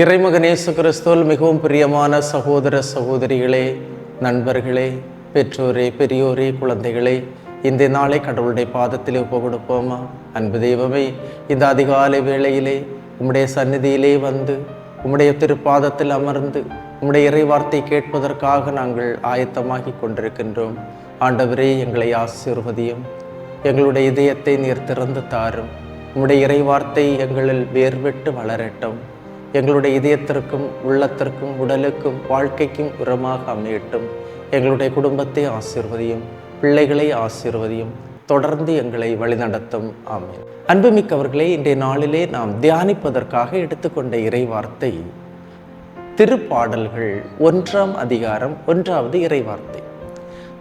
இறைமகன் இயேசு கிறிஸ்துவில் மிகவும் பிரியமான சகோதர சகோதரிகளே, நண்பர்களே, பெற்றோரே, பெரியோரே, குழந்தைகளே, இந்த நாளை கடவுளுடைய பாதத்திலே ஒப்பு கொடுப்போமா? அன்பு தெய்வமே, இந்த அதிகாலை வேளையிலே உம்முடைய சந்நிதியிலே வந்து உம்முடைய திருப்பாதத்தில் அமர்ந்து உம்முடைய இறை வார்த்தை கேட்பதற்காக நாங்கள் ஆயத்தமாகி கொண்டிருக்கின்றோம். ஆண்டவரே, எங்களை ஆசீர்வதியும். எங்களுடைய இதயத்தை நீர் திறந்து தாரும். உம்முடைய இறை வார்த்தை எங்களில் வேர்விட்டு வளரட்டும். எங்களுடைய இதயத்திற்கும் உள்ளத்திற்கும் உடலுக்கும் வாழ்க்கைக்கும் உரமாக அமையட்டும். எங்களுடைய குடும்பத்தை ஆசீர்வதியும், பிள்ளைகளை ஆசீர்வதியும், தொடர்ந்து எங்களை வழிநடத்தும். ஆமென். அன்புமிக்கவர்களே, இன்றைய நாளிலே நாம் தியானிப்பதற்காக எடுத்துக்கொண்ட இறை வார்த்தை திருப்பாடல்கள் 1ஆம் அதிகாரம் 1வது இறை வார்த்தை.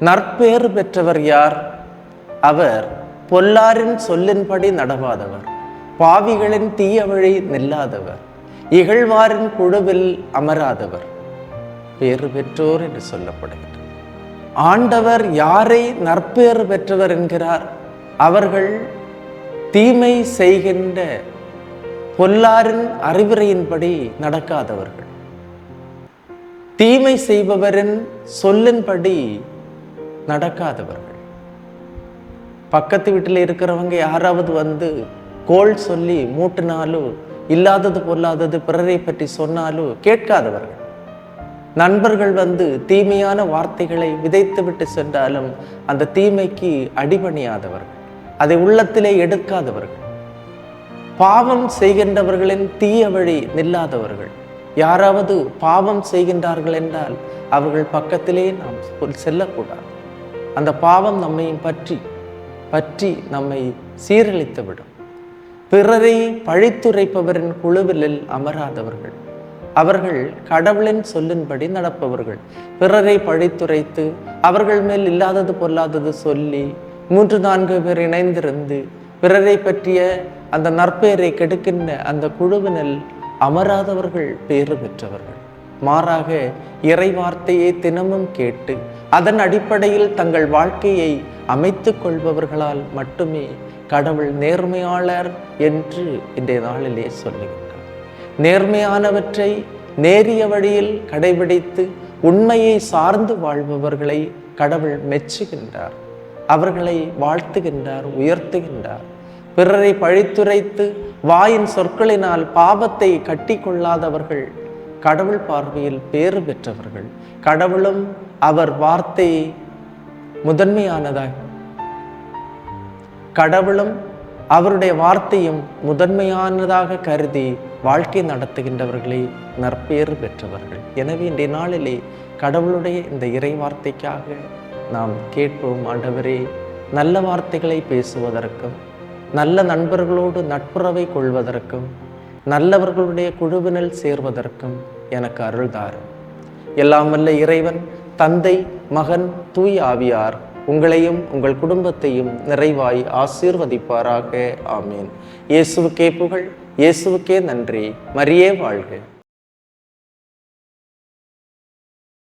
நற்பேறு பெற்றவர் யார்? அவர் பொல்லாரின் சொல்லின்படி நடவாதவர், பாவிகளின் தீய வழி நில்லாதவர், இகழ்வாரின் குழுவில் அமராதவர். பேறு பெற்றோர் என்று சொல்லப்படுகிறது. ஆண்டவர் யாரை நற்பேறு பெற்றவர் என்கிறார்? அவர்கள் தீமை செய்கின்ற பொல்லாரின் அறிவுரையின்படி நடக்காதவர்கள், தீமை செய்பவரின் சொல்லின்படி நடக்காதவர்கள். பக்கத்து வீட்டில் இருக்கிறவங்க யாராவது வந்து கோள் சொல்லி மூட்டினாலும், இல்லாதது பொல்லாதது பிறரை பற்றி சொன்னாலும் கேட்காதவர்கள். நண்பர்கள் வந்து தீமையான வார்த்தைகளை விதைத்து விட்டு சென்றாலும் அந்த தீமைக்கு அடிபணியாதவர்கள், அதை உள்ளத்திலே எடுக்காதவர்கள். பாவம் செய்கின்றவர்களின் தீய வழி நில்லாதவர்கள். யாராவது பாவம் செய்கின்றார்கள் என்றால் அவர்கள் பக்கத்திலே நாம் செல்லக்கூடாது. அந்த பாவம் நம்மையும் பற்றி நம்மை சீரழித்து விடும். பிறரை பழித்துரைப்பவரின் குழுவில் அமராதவர்கள். அவர்கள் கடவுளின் சொல்லின்படி நடப்பவர்கள். பிறரை பழித்துரைத்து அவர்கள் மேல் இல்லாதது பொல்லாதது சொல்லி 3-4 பேர் இணைந்திருந்து பிறரை பற்றிய அந்த நற்பெயரை கெடுக்கின்ற அந்த குழுவினில் அமராதவர்கள் பேறு பெற்றவர்கள். மாறாக இறை வார்த்தையை தினமும் கேட்டு அதன் அடிப்படையில் தங்கள் வாழ்க்கையை அமைத்துக் கொள்பவர்களால் மட்டுமே கடவுள் நேர்மையாளர் என்று இன்றைய நாளிலே சொல்லுகின்றார். நேர்மையானவற்றை நேரிய வழியில் கடைபிடித்து உண்மையை சார்ந்து வாழ்பவர்களை கடவுள் மெச்சுகின்றார், அவர்களை வாழ்த்துகின்றார், உயர்த்துகின்றார். பிறரை பழித்துரைத்து வாயின் சொற்களினால் பாவத்தை கட்டி கொள்ளாதவர்கள் கடவுள் பார்வையில் பேறு பெற்றவர்கள். கடவுளும் அவர் வார்த்தையை கடவுளும் அவருடைய வார்த்தையும் முதன்மையானதாக கருதி வாழ்க்கை நடத்துகின்றவர்களை நற்பேறு பெற்றவர்கள். எனவே இன்றைய நாளிலே கடவுளுடைய இந்த இறை வார்த்தைக்காக நாம் கேட்போம். ஆண்டவரே, நல்ல வார்த்தைகளை பேசுவதற்கும், நல்ல நண்பர்களோடு நட்புறவை கொள்வதற்கும், நல்லவர்களுடைய குழுவினில் சேர்வதற்கும் எனக்கு அருள் தாரும். எல்லாம் வல்ல இறைவன், தந்தை, மகன், தூய ஆவியார் உங்களையும் உங்கள் குடும்பத்தையும் நிறைவாய் ஆசீர்வதிப்பாராக. ஆமீன். இயேசுவுக்கே புகழ், இயேசுவுக்கே நன்றி. மரியே வாழ்க.